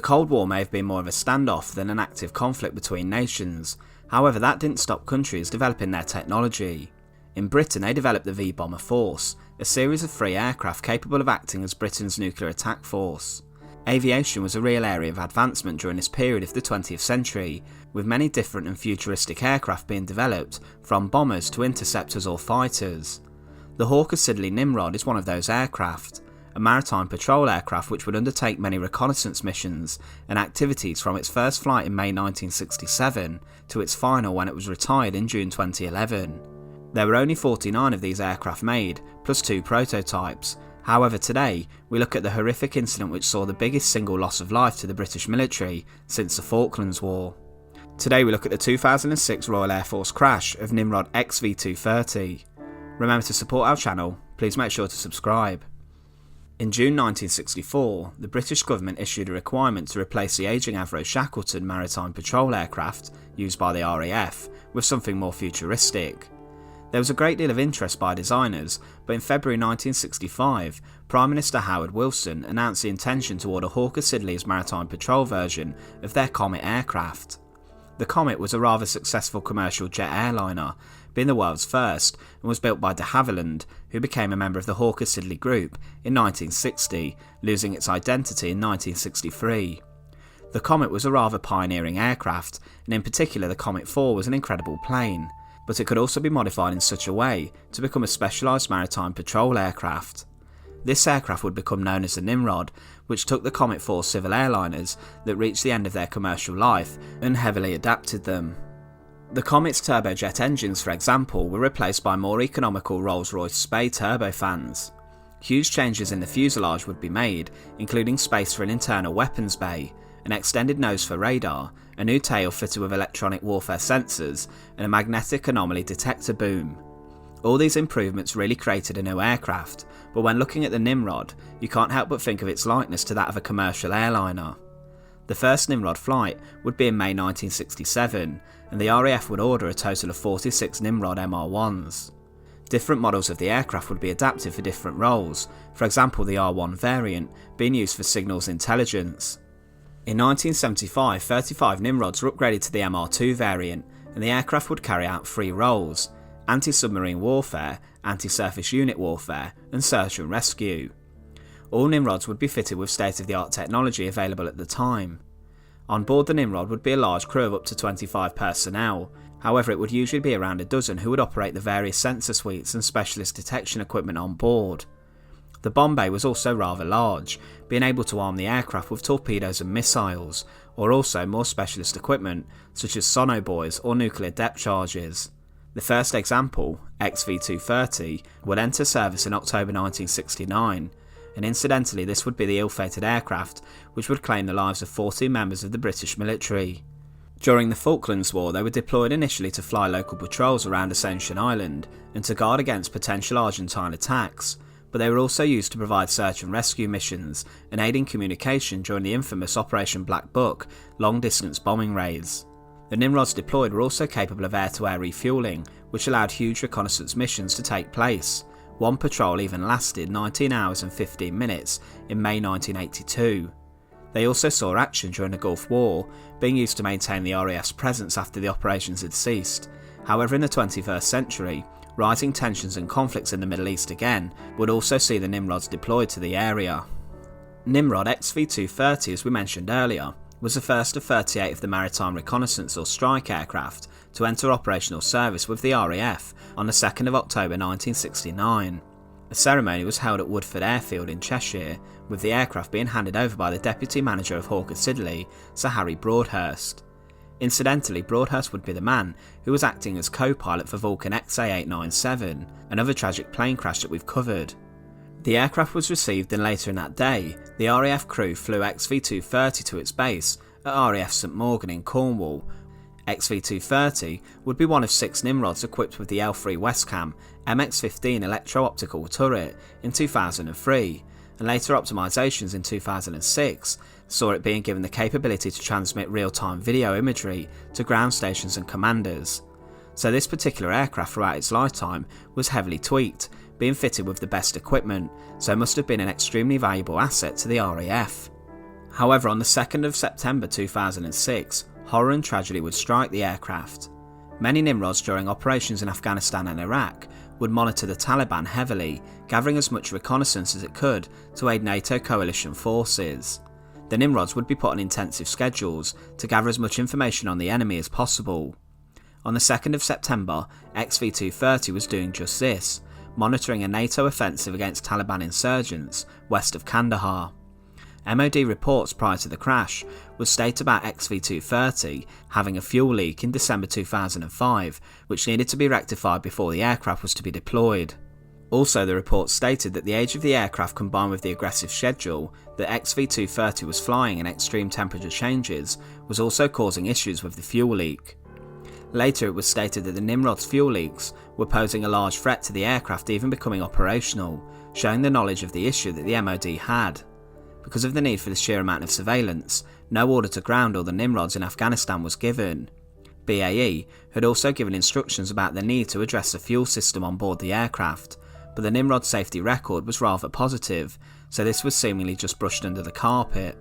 Cold War may have been more of a standoff than an active conflict between nations, however that didn't stop countries developing their technology. In Britain they developed the V-Bomber Force, a series of free aircraft capable of acting as Britain's nuclear attack force. Aviation was a real area of advancement during this period of the 20th century, with many different and futuristic aircraft being developed, from bombers to interceptors or fighters. The Hawker Siddeley Nimrod is one of those aircraft, a maritime patrol aircraft which would undertake many reconnaissance missions and activities from its first flight in May 1967 to its final when it was retired in June 2011. There were only 49 of these aircraft made, plus 2 prototypes. However, today we look at the horrific incident which saw the biggest single loss of life to the British military since the Falklands War. Today we look at the 2006 Royal Air Force crash of Nimrod XV230. Remember to support our channel, please make sure to subscribe. In June 1964, the British government issued a requirement to replace the ageing Avro Shackleton maritime patrol aircraft used by the RAF with something more futuristic. There was a great deal of interest by designers, but in February 1965, Prime Minister Howard Wilson announced the intention to order Hawker Siddeley's maritime patrol version of their Comet aircraft. The Comet was a rather successful commercial jet airliner, being the world's first, and was built by de Havilland, who became a member of the Hawker Siddeley Group in 1960, losing its identity in 1963. The Comet was a rather pioneering aircraft, and in particular the Comet 4 was an incredible plane, but it could also be modified in such a way to become a specialised maritime patrol aircraft. This aircraft would become known as the Nimrod, which took the Comet 4 civil airliners that reached the end of their commercial life and heavily adapted them. The Comet's turbojet engines, for example, were replaced by more economical Rolls-Royce Spey turbofans. Huge changes in the fuselage would be made, including space for an internal weapons bay, an extended nose for radar, a new tail fitted with electronic warfare sensors, and a magnetic anomaly detector boom. All these improvements really created a new aircraft, but when looking at the Nimrod, you can't help but think of its likeness to that of a commercial airliner. The first Nimrod flight would be in May 1967, and the RAF would order a total of 46 Nimrod MR1s. Different models of the aircraft would be adapted for different roles, for example the R1 variant being used for signals intelligence. In 1975, 35 Nimrods were upgraded to the MR2 variant, and the aircraft would carry out 3 roles: anti-submarine warfare, anti-surface unit warfare, and search and rescue. All Nimrods would be fitted with state-of-the-art technology available at the time. On board the Nimrod would be a large crew of up to 25 personnel, however it would usually be around a dozen who would operate the various sensor suites and specialist detection equipment on board. The bomb bay was also rather large, being able to arm the aircraft with torpedoes and missiles, or also more specialist equipment such as sonobuoys or nuclear depth charges. The first example, XV230, would enter service in October 1969, and incidentally this would be the ill-fated aircraft which would claim the lives of 14 members of the British military. During the Falklands War they were deployed initially to fly local patrols around Ascension Island and to guard against potential Argentine attacks, but they were also used to provide search and rescue missions and aid in communication during the infamous Operation Black Book long-distance bombing raids. The Nimrods deployed were also capable of air-to-air refuelling, which allowed huge reconnaissance missions to take place. One patrol even lasted 19 hours and 15 minutes in May 1982. They also saw action during the Gulf War, being used to maintain the RAF's presence after the operations had ceased. However, in the 21st century, rising tensions and conflicts in the Middle East again would also see the Nimrods deployed to the area. Nimrod XV230, as we mentioned earlier, was the first of 38 of the maritime reconnaissance or strike aircraft to enter operational service with the RAF on the 2nd of October 1969. A ceremony was held at Woodford Airfield in Cheshire, with the aircraft being handed over by the Deputy Manager of Hawker Siddeley, Sir Harry Broadhurst. Incidentally, Broadhurst would be the man who was acting as co-pilot for Vulcan XA897, another tragic plane crash that we've covered. The aircraft was received, and later in that day, the RAF crew flew XV230 to its base at RAF St Morgan in Cornwall. XV230 would be one of 6 Nimrods equipped with the L3 Westcam MX-15 electro-optical turret in 2003, and later optimisations in 2006 saw it being given the capability to transmit real-time video imagery to ground stations and commanders. So this particular aircraft throughout its lifetime was heavily tweaked, being fitted with the best equipment, so it must have been an extremely valuable asset to the RAF. However, on the 2nd of September 2006, horror and tragedy would strike the aircraft. Many Nimrods during operations in Afghanistan and Iraq would monitor the Taliban heavily, gathering as much reconnaissance as it could to aid NATO coalition forces. The Nimrods would be put on intensive schedules to gather as much information on the enemy as possible. On the 2nd of September, XV230 was doing just this, monitoring a NATO offensive against Taliban insurgents west of Kandahar. MOD reports prior to the crash would state about XV230 having a fuel leak in December 2005, which needed to be rectified before the aircraft was to be deployed. Also, the report stated that the age of the aircraft combined with the aggressive schedule that XV230 was flying in extreme temperature changes was also causing issues with the fuel leak. Later it was stated that the Nimrod's fuel leaks were posing a large threat to the aircraft even becoming operational, showing the knowledge of the issue that the MOD had. Because of the need for the sheer amount of surveillance, no order to ground all the Nimrods in Afghanistan was given. BAE had also given instructions about the need to address the fuel system on board the aircraft, but the Nimrod safety record was rather positive, so this was seemingly just brushed under the carpet.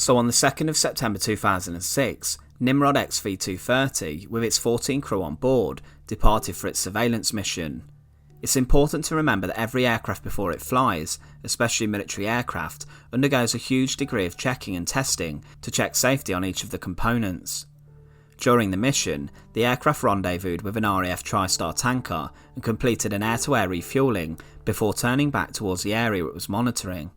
So on the 2nd of September 2006, Nimrod XV230, with its 14 crew on board, departed for its surveillance mission. It's important to remember that every aircraft before it flies, especially military aircraft, undergoes a huge degree of checking and testing to check safety on each of the components. During the mission, the aircraft rendezvoused with an RAF TriStar tanker and completed an air-to-air refuelling before turning back towards the area it was monitoring.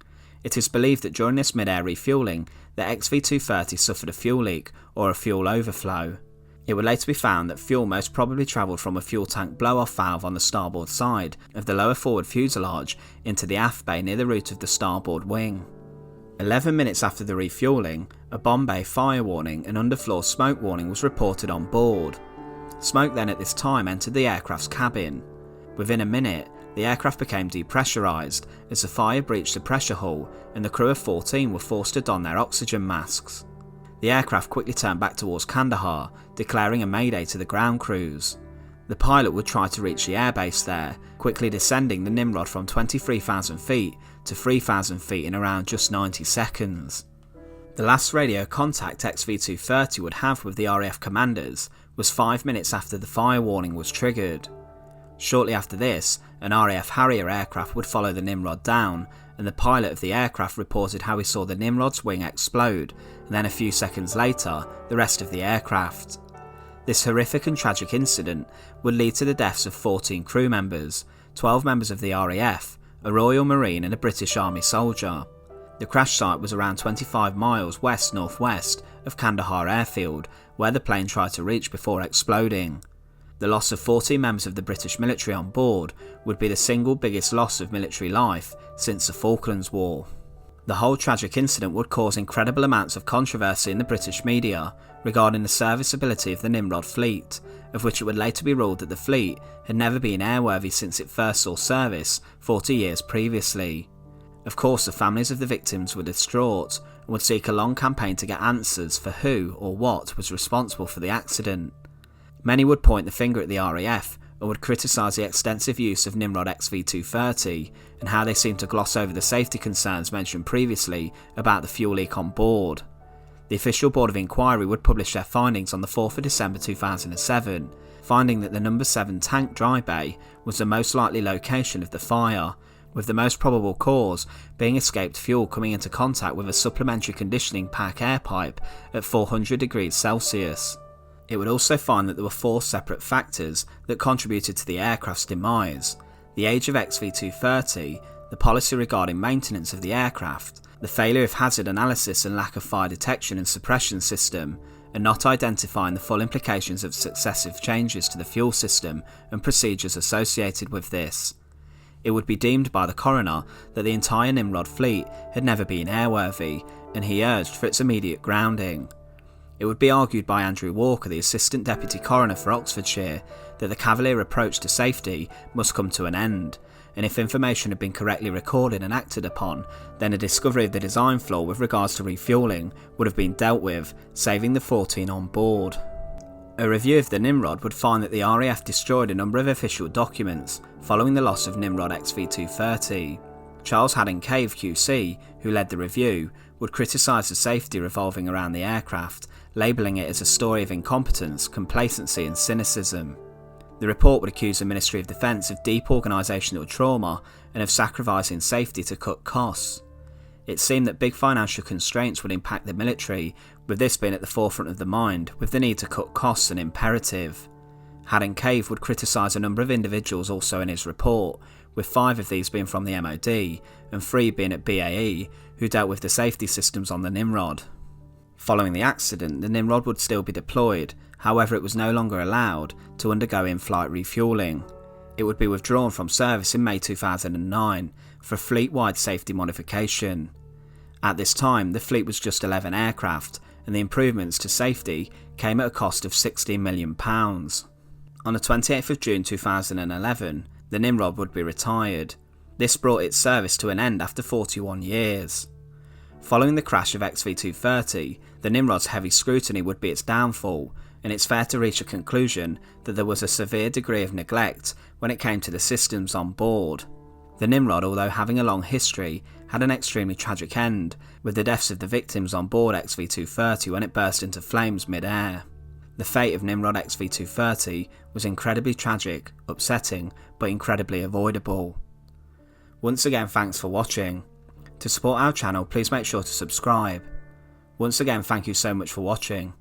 It is believed that during this mid-air refuelling, the XV230 suffered a fuel leak or a fuel overflow. It would later be found that fuel most probably travelled from a fuel tank blow-off valve on the starboard side of the lower forward fuselage into the aft bay near the root of the starboard wing. 11 minutes after the refuelling, a bomb bay fire warning and underfloor smoke warning was reported on board. Smoke then at this time entered the aircraft's cabin. Within a minute, the aircraft became depressurised as the fire breached the pressure hull and the crew of 14 were forced to don their oxygen masks. The aircraft quickly turned back towards Kandahar, declaring a mayday to the ground crews. The pilot would try to reach the airbase there, quickly descending the Nimrod from 23,000 feet to 3,000 feet in around just 90 seconds. The last radio contact XV230 would have with the RAF commanders was 5 minutes after the fire warning was triggered. Shortly after this, an RAF Harrier aircraft would follow the Nimrod down, and the pilot of the aircraft reported how he saw the Nimrod's wing explode, and then a few seconds later, the rest of the aircraft. This horrific and tragic incident would lead to the deaths of 14 crew members, 12 members of the RAF, a Royal Marine and a British Army soldier. The crash site was around 25 miles west-northwest of Kandahar airfield, where the plane tried to reach before exploding. The loss of 14 members of the British military on board would be the single biggest loss of military life since the Falklands War. The whole tragic incident would cause incredible amounts of controversy in the British media regarding the serviceability of the Nimrod fleet, of which it would later be ruled that the fleet had never been airworthy since it first saw service 40 years previously. Of course, the families of the victims were distraught and would seek a long campaign to get answers for who or what was responsible for the accident. Many would point the finger at the RAF and would criticise the extensive use of Nimrod XV230 and how they seemed to gloss over the safety concerns mentioned previously about the fuel leak on board. The official Board of Inquiry would publish their findings on the 4th of December 2007, finding that the number 7 tank dry bay was the most likely location of the fire, with the most probable cause being escaped fuel coming into contact with a supplementary conditioning pack air pipe at 400 degrees Celsius. It would also find that there were 4 separate factors that contributed to the aircraft's demise: the age of XV230, the policy regarding maintenance of the aircraft, the failure of hazard analysis and lack of fire detection and suppression system, and not identifying the full implications of successive changes to the fuel system and procedures associated with this. It would be deemed by the coroner that the entire Nimrod fleet had never been airworthy, and he urged for its immediate grounding. It would be argued by Andrew Walker, the Assistant Deputy Coroner for Oxfordshire, that the cavalier approach to safety must come to an end, and if information had been correctly recorded and acted upon, then a discovery of the design flaw with regards to refuelling would have been dealt with, saving the 14 on board. A review of the Nimrod would find that the RAF destroyed a number of official documents following the loss of Nimrod XV230. Charles Haddon Cave QC, who led the review, would criticise the safety revolving around the aircraft, labelling it as a story of incompetence, complacency and cynicism. The report would accuse the Ministry of Defence of deep organisational trauma and of sacrificing safety to cut costs. It seemed that big financial constraints would impact the military, with this being at the forefront of the mind, with the need to cut costs an imperative. Haddon Cave would criticise a number of individuals also in his report, with 5 of these being from the MOD and 3 being at BAE, who dealt with the safety systems on the Nimrod. Following the accident, the Nimrod would still be deployed, however it was no longer allowed to undergo in-flight refuelling. It would be withdrawn from service in May 2009 for fleet-wide safety modification. At this time, the fleet was just 11 aircraft, and the improvements to safety came at a cost of £16 million. On the 28th of June 2011, the Nimrod would be retired. This brought its service to an end after 41 years. Following the crash of XV230, the Nimrod's heavy scrutiny would be its downfall, and it's fair to reach a conclusion that there was a severe degree of neglect when it came to the systems on board. The Nimrod, although having a long history, had an extremely tragic end, with the deaths of the victims on board XV230 when it burst into flames mid-air. The fate of Nimrod XV230 was incredibly tragic, upsetting, but incredibly avoidable. Once again, thanks for watching. To support our channel, please make sure to subscribe. Once again, thank you so much for watching.